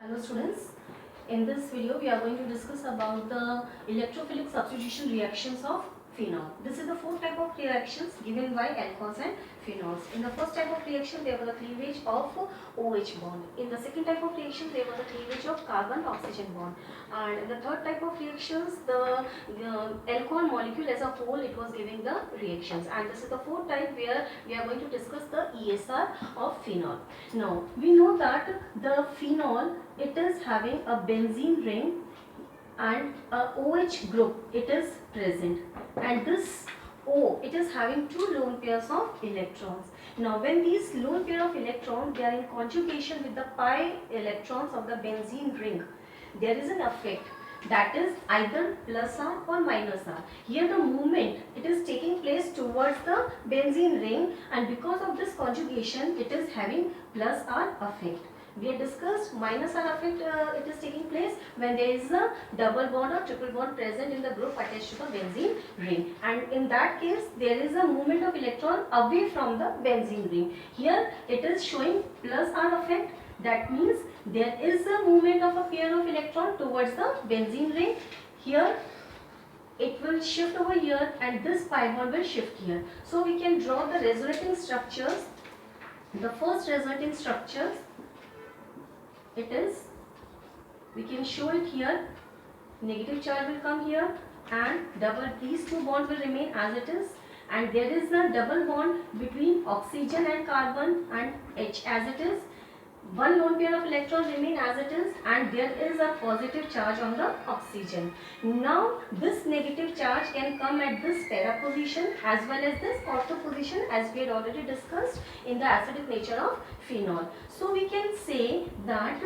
Hello students, in this video we are going to discuss about the electrophilic substitution reactions of phenol. This is the fourth type of reactions given by alcohols and phenols. In the first type of reaction there was a cleavage of OH bond. In the second type of reaction there was a cleavage of carbon oxygen bond. And in the third type of reactions the alcohol molecule as a whole it was giving the reactions. And this is the fourth type where we are going to discuss the ESR of phenol. Now we know that the phenol it is having a benzene ring and a OH group it is present, and this O it is having two lone pairs of electrons. Now when these lone pair of electrons they are in conjugation with the pi electrons of the benzene ring, there is an effect that is either plus R or minus R. Here the movement it is taking place towards the benzene ring, and because of this conjugation it is having plus R effect. We have discussed minus R effect it is taking place when there is a double bond or triple bond present in the group attached to the benzene ring, and in that case there is a movement of electron away from the benzene ring. Here it is showing plus R effect. That means there is a movement of a pair of electron towards the benzene ring. Here it will shift over here and this pi bond will shift here. So we can draw the resulting structures. The first resulting structures it is, we can show it here, negative charge will come here and these two bonds will remain as it is, and there is a double bond between oxygen and carbon and H as it is. One lone pair of electrons remain as it is, and there is a positive charge on the oxygen. Now this negative charge can come at this para position as well as this ortho position, as we had already discussed in the acidic nature of phenol. So we can say that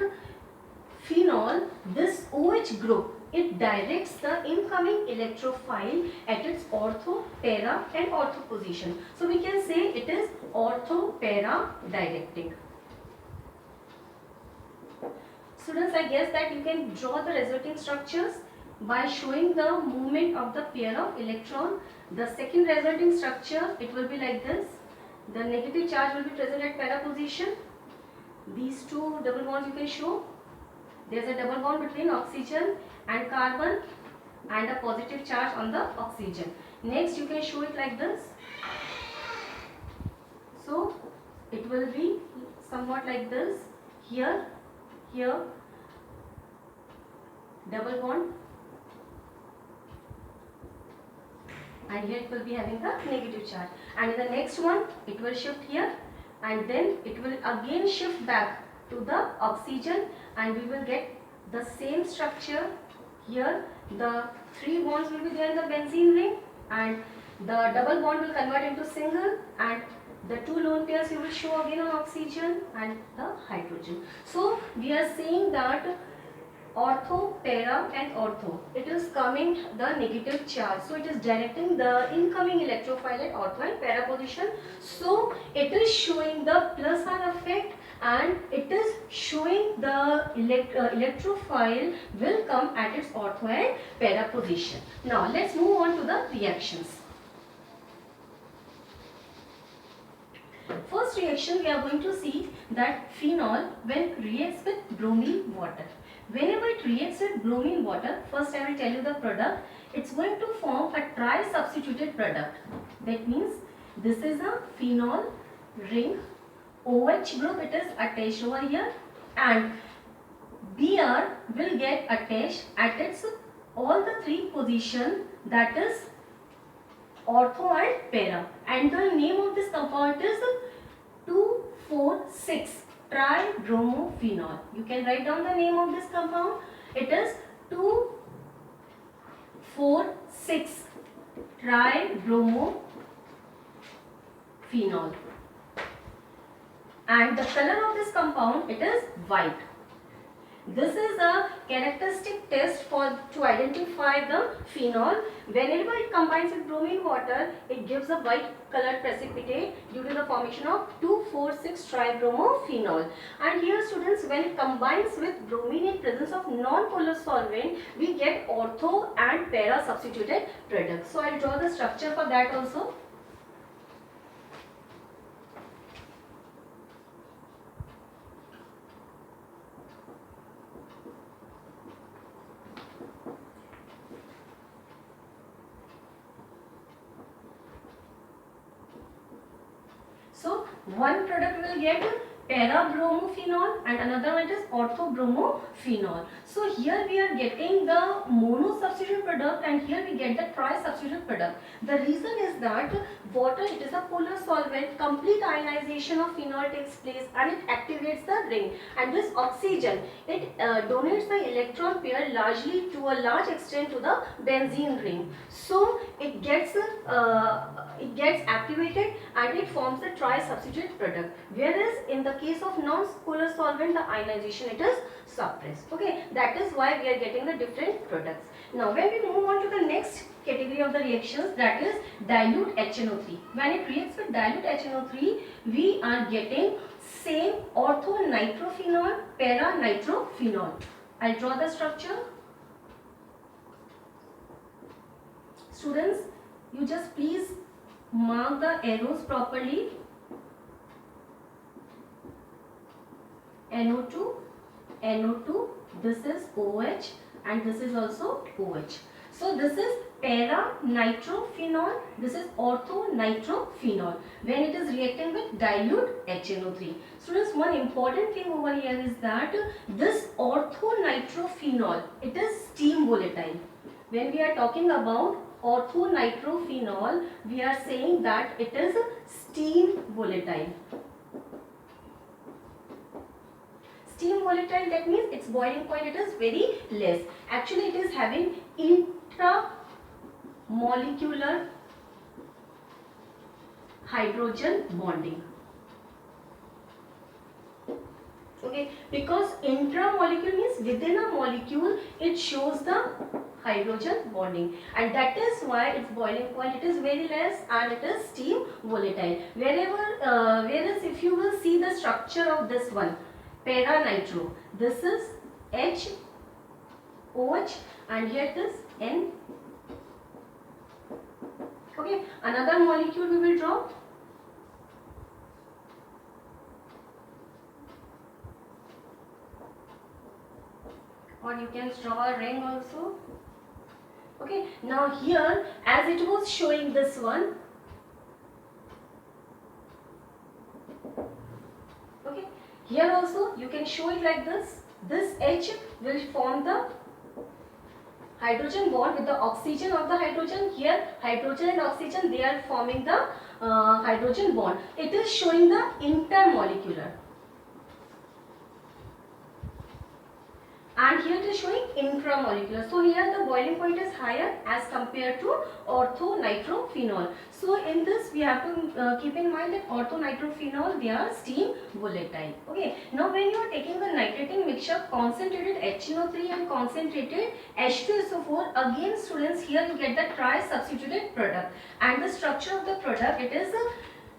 phenol, this OH group, it directs the incoming electrophile at its ortho, para and ortho position. So we can say it is ortho para directing. Students, I guess that you can draw the resulting structures by showing the movement of the pair of electron. The second resulting structure, it will be like this. The negative charge will be present at para position. These two double bonds you can show. There is a double bond between oxygen and carbon and a positive charge on the oxygen. Next you can show it like this. So it will be somewhat like this. Here double bond, and here it will be having a negative charge, and in the next one it will shift here and then it will again shift back to the oxygen, and we will get the same structure. Here the three bonds will be there in the benzene ring and the double bond will convert into single, and the two lone pairs you will show again on oxygen and the hydrogen. So we are saying that ortho, para and ortho, it is coming the negative charge. So it is directing the incoming electrophile at ortho and para position. So it is showing the plus R effect, and it is showing the electrophile will come at its ortho and para position. Now let's move on to the reactions. First reaction, we are going to see that phenol when reacts with bromine water. Whenever it reacts with bromine water, first I will tell you the product. It's going to form a tri-substituted product. That means this is a phenol ring, OH group it is attached over here, and Br will get attached at its all the three position, that is ortho and para, and the name of this compound is 2,4,6 tribromophenol. You can write down the name of this compound. It is 2,4,6 tribromophenol, and the color of this compound it is white. This is a characteristic test to identify the phenol. Whenever it combines with bromine water, it gives a white colored precipitate due to the formation of 2,4,6 tribromophenol. And here students, when it combines with bromine in presence of non-polar solvent, we get ortho and para substituted products. So I will draw the structure for that also. One product will get para-bromophenol and another one is ortho-bromophenol. So here we are getting the mono substitute product and here we get the tri-substitute product. The reason is that water, it is a polar solvent, complete ionization of phenol takes place and it activates the ring, and this oxygen, it donates the electron pair largely to a large extent to the benzene ring. So it gets activated and it forms the tri-substitute product, whereas in the case of non-polar solvent the ionization it is suppressed. Okay, that is why we are getting the different products. Now when we move on to the next category of the reactions, that is dilute HNO3. When it reacts with dilute HNO3, we are getting same ortho-nitrophenol, para-nitrophenol. I'll draw the structure. Students, you just please mark the arrows properly. NO2, NO2, this is OH and this is also OH. So this is para-nitrophenol, this is ortho-nitrophenol when it is reacting with dilute HNO3. Students, one important thing over here is that this ortho-nitrophenol, it is steam volatile. When we are talking about ortho-nitrophenol, we are saying that it is steam volatile. Steam volatile, that means its boiling point it is very less. Actually, it is having intramolecular hydrogen bonding. Okay, because intramolecule means within a molecule it shows the hydrogen bonding, and that is why its boiling point it is very less and it is steam volatile. Whereas if you will see the structure of this one, para-nitro, this is H, OH and here it is N. Okay, another molecule we will draw. Or you can draw a ring also. Okay, now here as it was showing this one, okay, here also you can show it like this. This H will form the hydrogen bond with the oxygen of the hydrogen. Here hydrogen and oxygen, they are forming the hydrogen bond. It is showing the intermolecular. And here it is showing intramolecular. So here the boiling point is higher as compared to ortho-nitrophenol. So in this we have to keep in mind that ortho-nitrophenol, they are steam volatile. Okay. Now when you are taking the nitrating mixture, concentrated HNO3 and concentrated H2SO4, again students, here you get the tri-substituted product. And the structure of the product, it is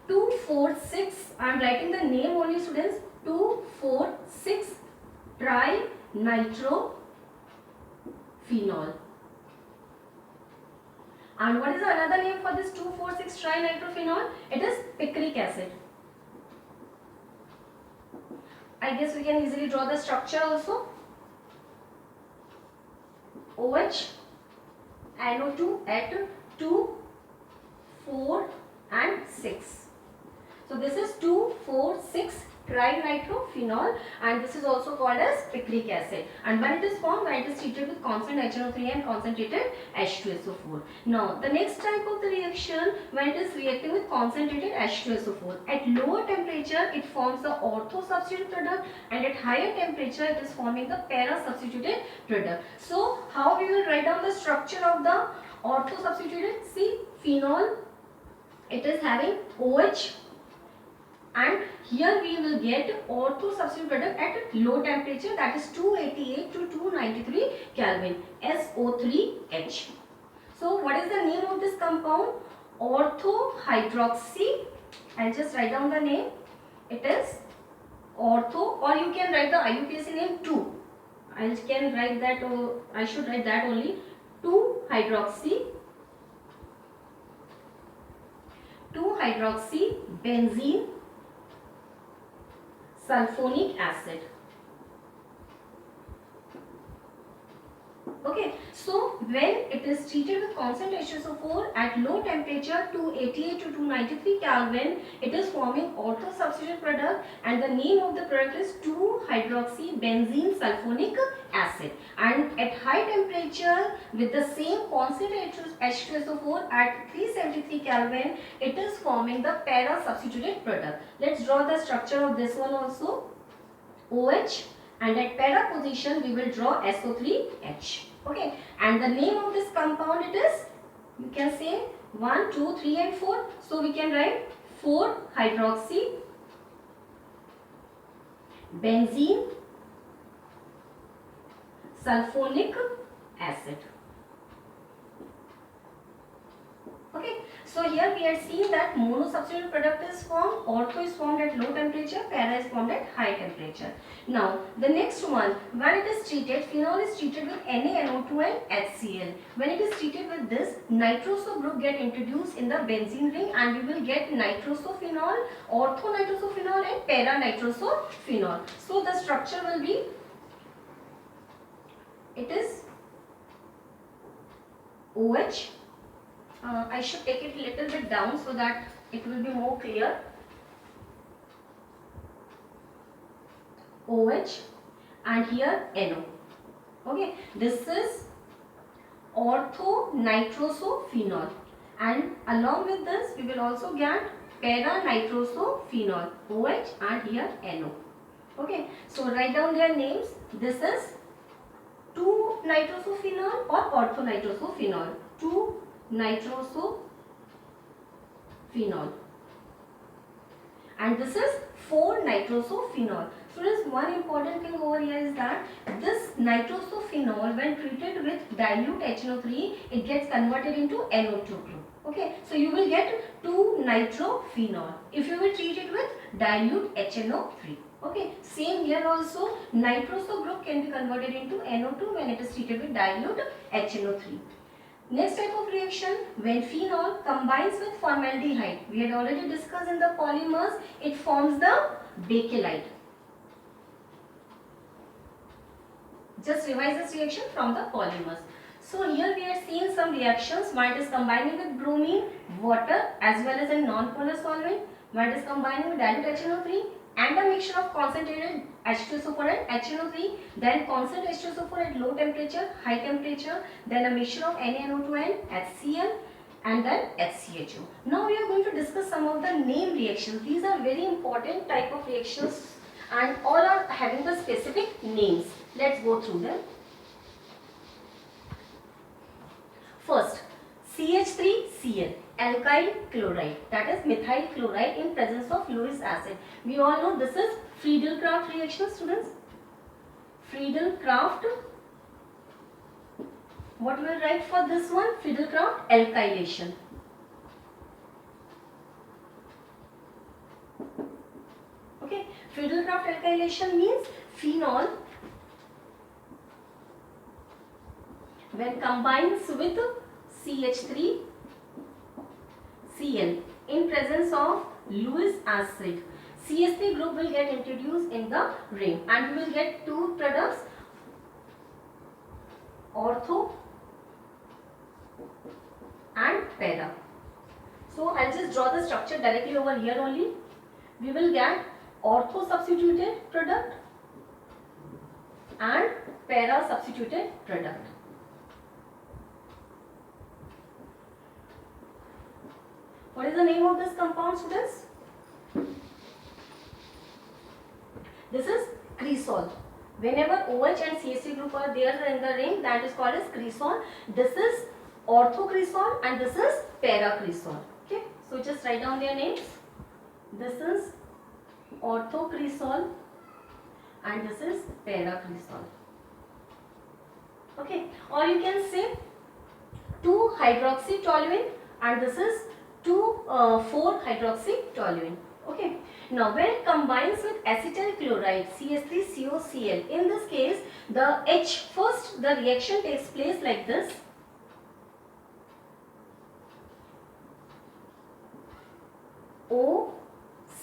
2,4,6. I am writing the name only students. 2,4,6 tri-nitrophenol. And what is another name for this 2,4,6 tri-nitrophenol? It is picric acid. I guess we can easily draw the structure also. OH, NO2 at 2, 4 and 6. So this is 2,4,6 trinitrophenol, and this is also called as picric acid. And when it is formed, when it is treated with constant HNO3 and concentrated H2SO4. Now the next type of the reaction, when it is reacting with concentrated H2SO4, at lower temperature it forms the ortho substituted product, and at higher temperature it is forming the para substituted product. So how we will write down the structure of the ortho substituted? See, phenol, it is having OH, and here we will get ortho substitute product at low temperature, that is 288 to 293 Kelvin, SO3H. So what is the name of this compound? Ortho hydroxy. I'll just write down the name. It is ortho, or you can write the IUPAC name 2. I can write that, or I should write that only. 2-hydroxy benzene sulfonic acid. Okay, so when it is treated with constant H2SO4 at low temperature 288 to 293 Kelvin, it is forming ortho substituted product, and the name of the product is 2-hydroxybenzene sulfonic acid. And at high temperature with the same constant H2SO4 at 373 Kelvin, it is forming the para substituted product. Let's draw the structure of this one also. OH, and at para position we will draw SO3H. Okay, and the name of this compound, it is, you can say 1, 2, 3 and 4. So we can write 4-hydroxy benzene sulfonic acid. Okay, so here we are seeing that monosubstituted product is formed, ortho is formed at low temperature, para is formed at high temperature. Now the next one, when it is treated, phenol is treated with NaNO2 and HCl. When it is treated with this, nitroso group get introduced in the benzene ring, and we will get nitrosophenol, ortho nitrosophenol and para nitrosophenol. So the structure will be, it is OH. I should take it a little bit down so that it will be more clear. OH and here NO. Okay, this is ortho nitrosophenol, and along with this we will also get para nitrosophenol, OH and here NO. Okay, so write down their names. This is 2-nitrosophenol or ortho nitrosophenol. 2-nitrosophenol, and this is 4-nitrosophenol. So there is one important thing over here is that this nitrosophenol, when treated with dilute HNO3, it gets converted into NO2 group. Okay, so you will get 2-nitrophenol if you will treat it with dilute HNO3. Okay, same here also, nitroso group can be converted into NO2 when it is treated with dilute HNO3. Next type of reaction, when phenol combines with formaldehyde, we had already discussed in the polymers, it forms the bakelite. Just revise this reaction from the polymers. So here we are seeing some reactions. One is combining with bromine, water as well as a non-polar solvent. One is combining with dilute HNO3 and a mixture of concentrated H2SO4 and HNO3, then constant H2SO4 at low temperature, high temperature, then a mixture of NaNO2 and HCl, and then HCHO. Now we are going to discuss some of the name reactions. These are very important type of reactions and all are having the specific names. Let's go through them. First, CH3Cl, alkyl chloride, that is methyl chloride in presence of Lewis acid. We all know this is Friedel-Crafts reaction, students. Friedel-Crafts. What we will write for this one? Friedel-Crafts alkylation. Okay, Friedel-Crafts alkylation means phenol when combines with CH3Cl in presence of Lewis acid, CH3 group will get introduced in the ring and we will get two products, ortho and para. So I'll just draw the structure directly over here only. We will get ortho substituted product and para substituted product. What is the name of this compound, students? This is cresol. Whenever OH and CH3 group are there in the ring, that is called as cresol. This is orthocresol and this is paracresol. Okay, so just write down their names. This is orthocresol and this is paracresol. Okay, or you can say 2-hydroxytoluene and this is 4-hydroxytoluene. Okay. Now when it combines with acetyl chloride CH3COCl, in this case the H, first the reaction takes place like this.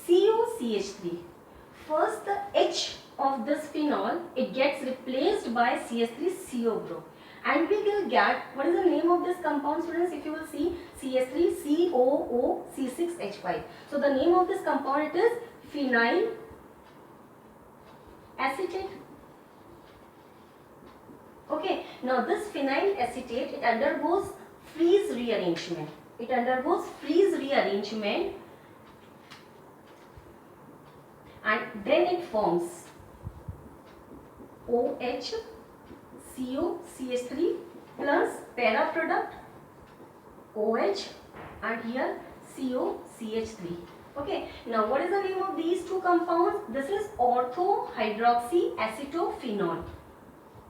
OCOCH3. First the H of this phenol, it gets replaced by CH3CO group, and we will get, what is the name of this compound, students? If you will see, CH3COOC6H5. So the name of this compound, it is phenyl acetate. Okay, now this phenyl acetate, it undergoes freeze rearrangement. It undergoes freeze rearrangement, and then it forms OH, CO, CH3 plus para product OH, and here CO, CH3. Okay, now what is the name of these two compounds? This is orthohydroxyacetophenol.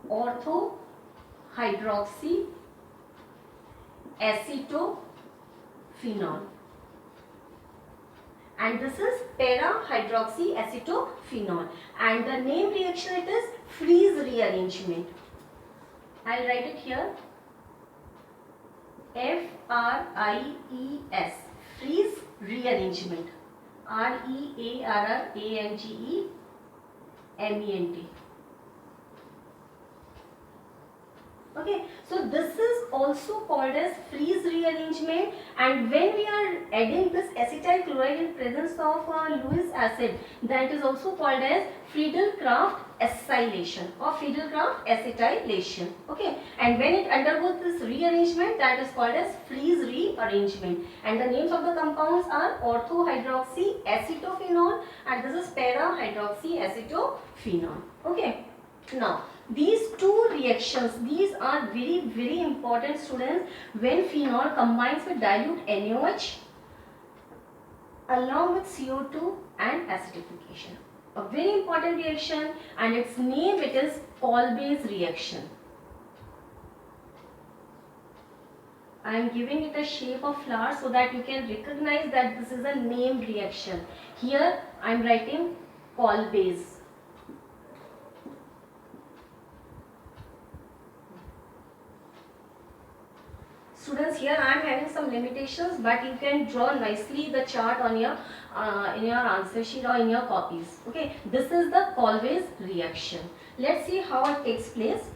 Orthohydroxyacetophenol. And this is para-hydroxyacetophenol. And the name reaction, it is freeze rearrangement. I'll write it here. FRIES, freeze rearrangement. REARRANGEMENT. Okay, so this is also called as freeze rearrangement, and when we are adding this acetyl chloride in presence of Lewis acid, that is also called as Friedel-Crafts acylation or Friedel-Crafts acetylation. Okay, and when it undergoes this rearrangement, that is called as freeze rearrangement, and the names of the compounds are orthohydroxyacetophenol and this is para-hydroxyacetophenol. Okay, now these two reactions, these are very important, students, when phenol combines with dilute NaOH along with CO2 and acidification. A very important reaction, and its name, it is Kolbe's reaction. I am giving it a shape of flower so that you can recognize that this is a named reaction. Here I am writing Kolbe's. Students, here I am having some limitations, but you can draw nicely the chart on your in your answer sheet or in your copies. Okay, this is the Kolbe's reaction. Let's see how it takes place.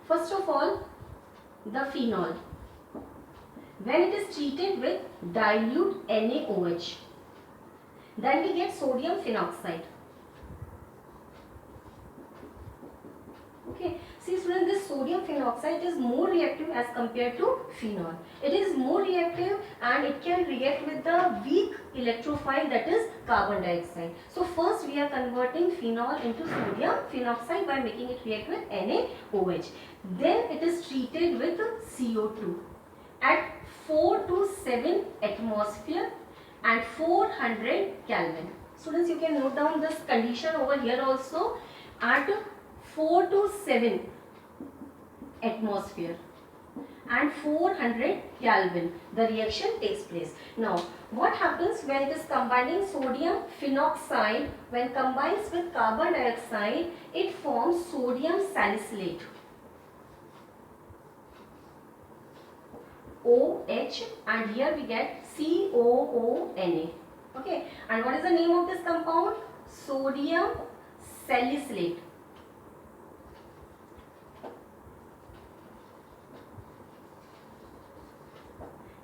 First of all, the phenol, when it is treated with dilute NaOH, then we get sodium phenoxide. Okay, see students, this sodium phenoxide is more reactive as compared to phenol. It is more reactive and it can react with the weak electrophile, that is carbon dioxide. So first we are converting phenol into sodium phenoxide by making it react with NaOH. Then it is treated with CO2 at 4 to 7 atmosphere and 400 Kelvin. Students, you can note down this condition over here also. At 4 to 7 atmosphere and 400 Kelvin, the reaction takes place. Now, what happens when it is combining sodium phenoxide? When combines with carbon dioxide, it forms sodium salicylate, OH, and here we get COONA. Okay, and what is the name of this compound? Sodium salicylate.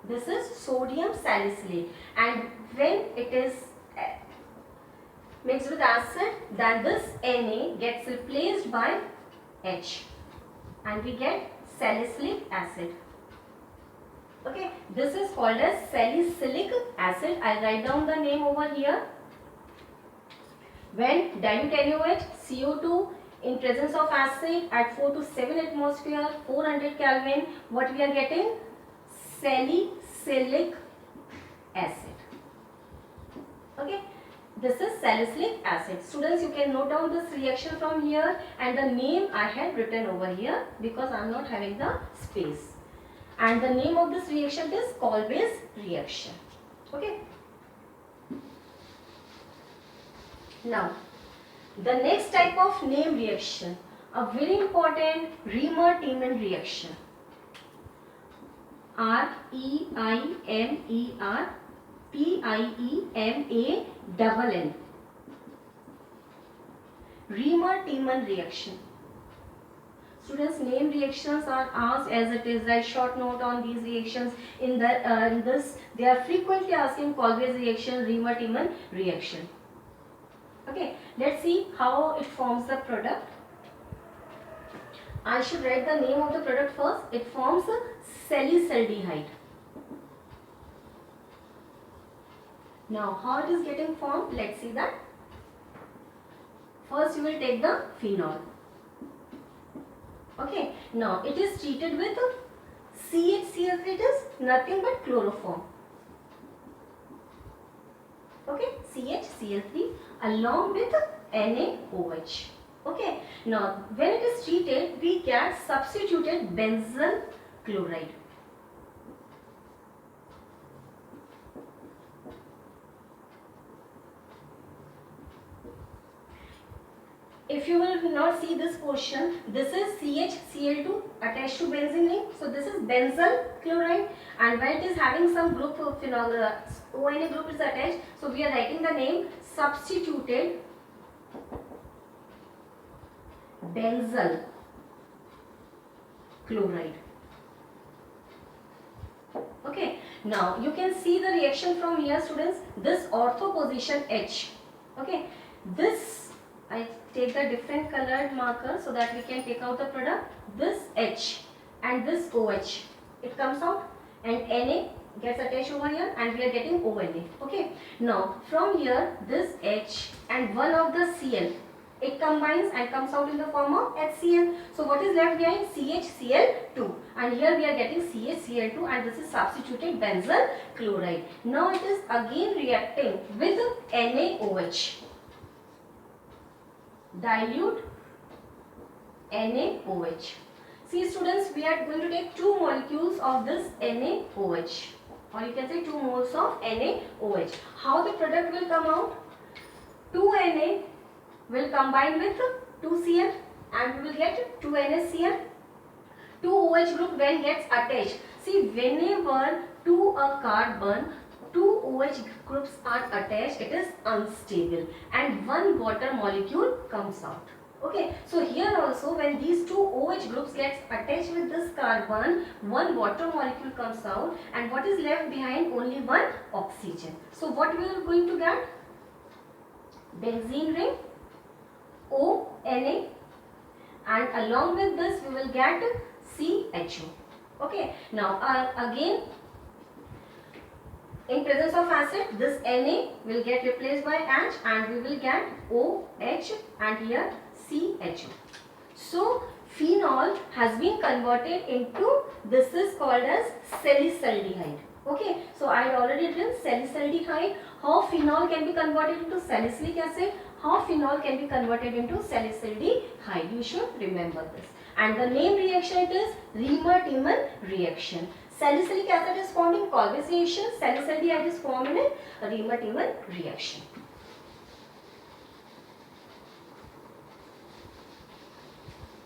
This is sodium salicylate, and when it is mixed with acid, then this Na gets replaced by H and we get salicylic acid. Okay, this is called as salicylic acid. I'll write down the name over here. When dilute NaOH, CO2 in presence of acid at 4 to 7 atmosphere, 400 Kelvin, what we are getting? Salicylic acid. Okay, this is salicylic acid. Students, you can note down this reaction from here, and the name I had written over here because I am not having the space. And the name of this reaction is Kolbe's reaction. Okay. Now, the next type of name reaction, a very important Reimer-Tiemann reaction. REIMER-TIEMANN. Reimer-Tiemann reaction. Students, name reactions are asked as it is. Write short note on these reactions. In this, they are frequently asking Colway's reaction, Riemer-Tiemann reaction. Okay, let's see how it forms the product. I should write the name of the product first. It forms salicylaldehyde. Now, how it is getting formed? Let's see that. First, you will take the phenol. Okay, now it is treated with CHCl3. It is nothing but chloroform. Okay, CHCl3 along with NaOH. Okay, now when it is treated, we get substituted benzyl chloride. If you will not see this portion, this is CHCl2 attached to benzene ring. So this is benzyl chloride, and when it is having some group of phenol, ONA group is attached. So we are writing the name substituted benzyl chloride. Okay, now you can see the reaction from here, students. This ortho position H. Okay, this I take the different colored marker so that we can take out the product. This H and this OH, it comes out, and Na gets attached over here, and we are getting ONA. Okay, now from here this H and one of the Cl, it combines and comes out in the form of HCl. So what is left behind? CHCl2, and here we are getting CHCl2, and this is substituted benzyl chloride. Now it is again reacting with NaOH. Dilute NaOH. See students, we are going to take 2 molecules of this NaOH, or you can say 2 moles of NaOH. How the product will come out? 2 Na will combine with 2 Cl, and we will get 2 NaCl. 2 OH group when gets attached. See, whenever to a carbon 2 OH groups are attached, it is unstable, and 1 water molecule comes out. Okay, so here also when these 2 OH groups gets attached with this carbon, 1 water molecule comes out, and what is left behind? Only 1 oxygen. So what we are going to get? Benzene ring, ONA, and along with this we will get CHO. Okay, now again, in presence of acid, this Na will get replaced by H, and we will get OH, and here CHO. So phenol has been converted into, this is called as salicylaldehyde. Okay, so I had already written salicylaldehyde. How phenol can be converted into salicylic acid? How phenol can be converted into salicylaldehyde? You should remember this. And the name reaction, it is Riemer-Tiemann reaction. Salicylic acid is formed in Colway's reaction. Salicylaldehyde is formed in a Riemer-Tiemann reaction.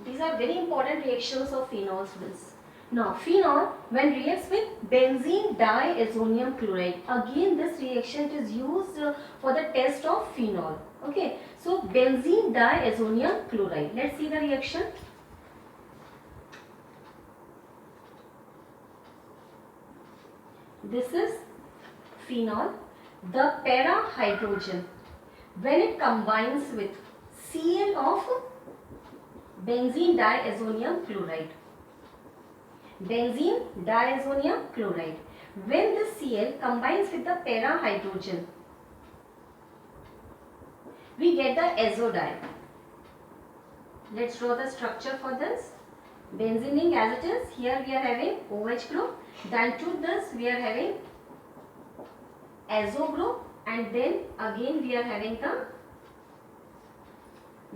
These are very important reactions of phenol, students. Now, phenol, when reacts with benzene diazonium chloride, again this reaction is used for the test of phenol. Okay, so benzene diazonium chloride. Let's see the reaction. This is phenol. The para-hydrogen, when it combines with Cl of benzene diazonium chloride. Benzene diazonium chloride. When the Cl combines with the para-hydrogen, we get the azodine. Let's draw the structure for this. Benzene ring as it is. Here we are having OH group. Then to this we are having azo group, and then again we are having the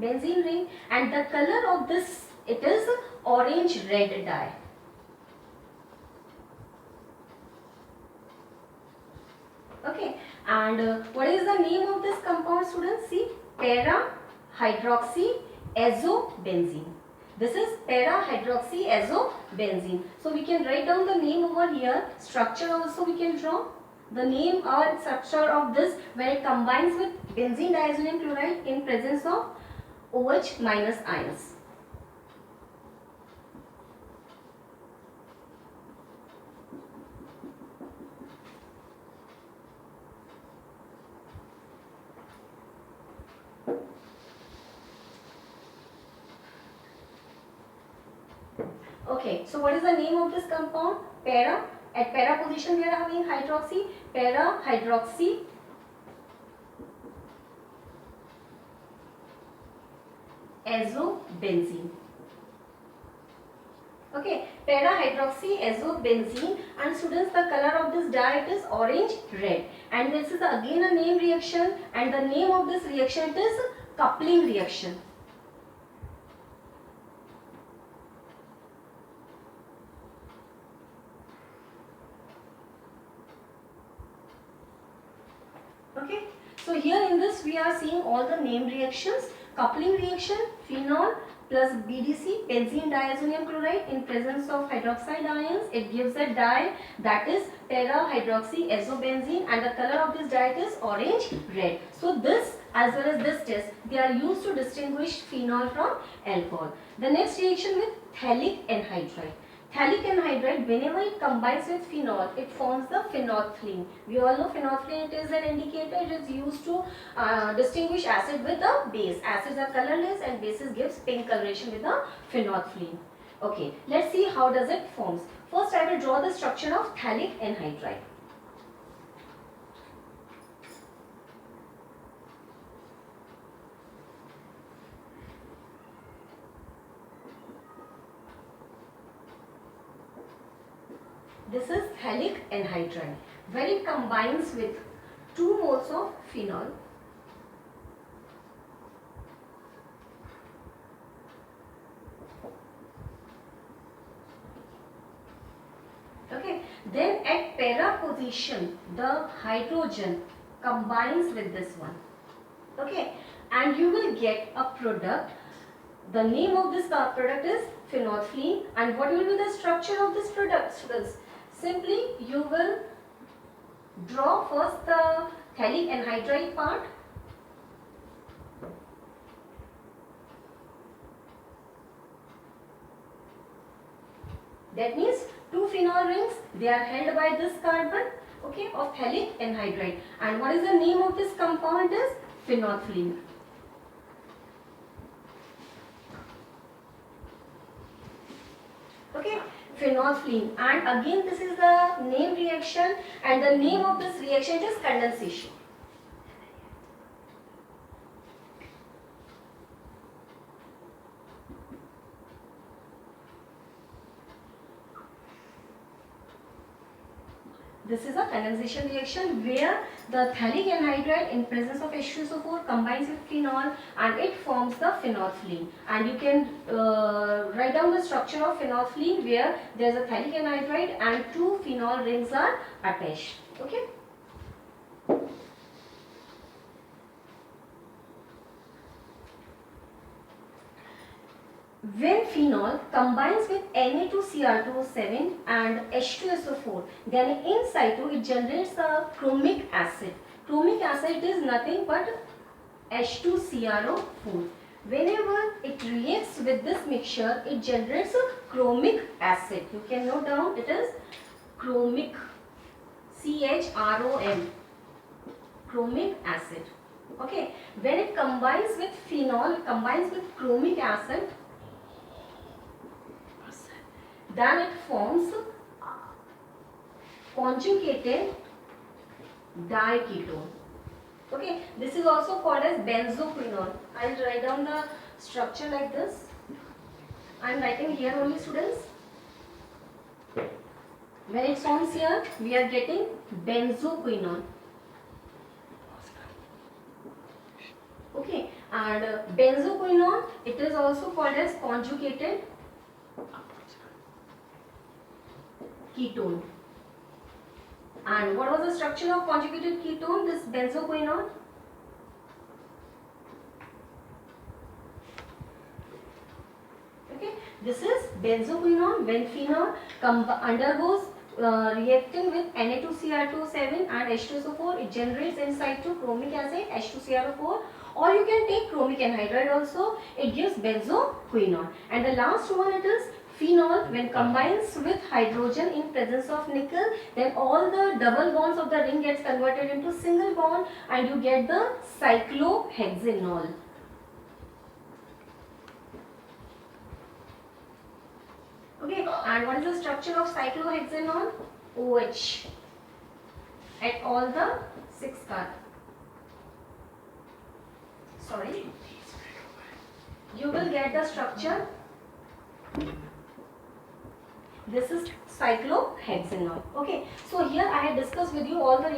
benzene ring, and the color of this, it is orange red dye. Okay, and what is the name of this compound, students? See, para-hydroxyazobenzene. This is para-hydroxyazobenzene. So we can write down the name over here. Structure also we can draw. The name or structure of this when it combines with benzene diazonium chloride in presence of OH minus ions. Okay, so what is the name of this compound? Para. At para position we are having hydroxy, para hydroxy azobenzene. Okay, para hydroxy azobenzene, and students, the color of this dye is orange red, and this is again a name reaction, and the name of this reaction is coupling reaction. Okay, so here in this we are seeing all the name reactions. Coupling reaction, phenol plus BDC, benzene diazonium chloride, in presence of hydroxide ions, it gives a dye that is para hydroxy azobenzene, and the color of this dye is orange red. So this as well as this test, they are used to distinguish phenol from alcohol. The next reaction with phthalic anhydride. Phthalic anhydride, whenever it combines with phenol, it forms the phenolphthalein. We all know phenolphthalein, it is an indicator. It is used to distinguish acid with a base. Acids are colorless and bases gives pink coloration with the phenolphthalein. Okay, let's see how does it forms. First, I will draw the structure of phthalic anhydride. This is phthalic anhydride, where it combines with 2 moles of phenol okay. Then at para position, the hydrogen combines with this one, okay, and you will get a product. The name of this product is phenolphthalein, and what will be the structure of this product, students? Simply you will draw first the phthalic anhydride part. That means 2 phenol rings, they are held by this carbon, okay, of phthalic anhydride. And what is the name of this compound? Is phenolphthalein. Okay, phenolphthalein, and again this is the name reaction, and the name of this reaction is condensation. This is a condensation reaction where the phthalic anhydride in presence of H2SO4 combines with phenol and it forms the phenolphthalein. And you can write down the structure of phenolphthalein where there is a phthalic anhydride and 2 phenol rings are attached. Okay. When phenol combines with Na2Cr2O7 and H2SO4, then in situ it generates a chromic acid. Chromic acid is nothing but H2CrO4. Whenever it reacts with this mixture, it generates a chromic acid. You can note down, it is chromic, CHROM, chromic acid. Okay, when it combines with phenol, it combines with chromic acid, then it forms conjugated diketone. Okay, this is also called as benzoquinone. I will write down the structure like this. I am writing here only, students. When it forms here, we are getting benzoquinone. Okay, and benzoquinone, it is also called as conjugated ketone. And what was the structure of conjugated ketone? This benzoquinone. Okay, this is benzoquinone. When phenol undergoes reacting with Na2Cr2O7 and H2SO4, it generates in situ chromic acid H2CrO4, or you can take chromic anhydride also. It gives benzoquinone. And the last one, it is phenol. When combines with hydrogen in presence of nickel, then all the double bonds of the ring gets converted into single bond and you get the cyclohexanol. Okay, and what is the structure of cyclohexanol? OH at all the 6 carbon. Sorry, you will get the structure. This is cyclohexanol. Okay, so here I had discussed with you all the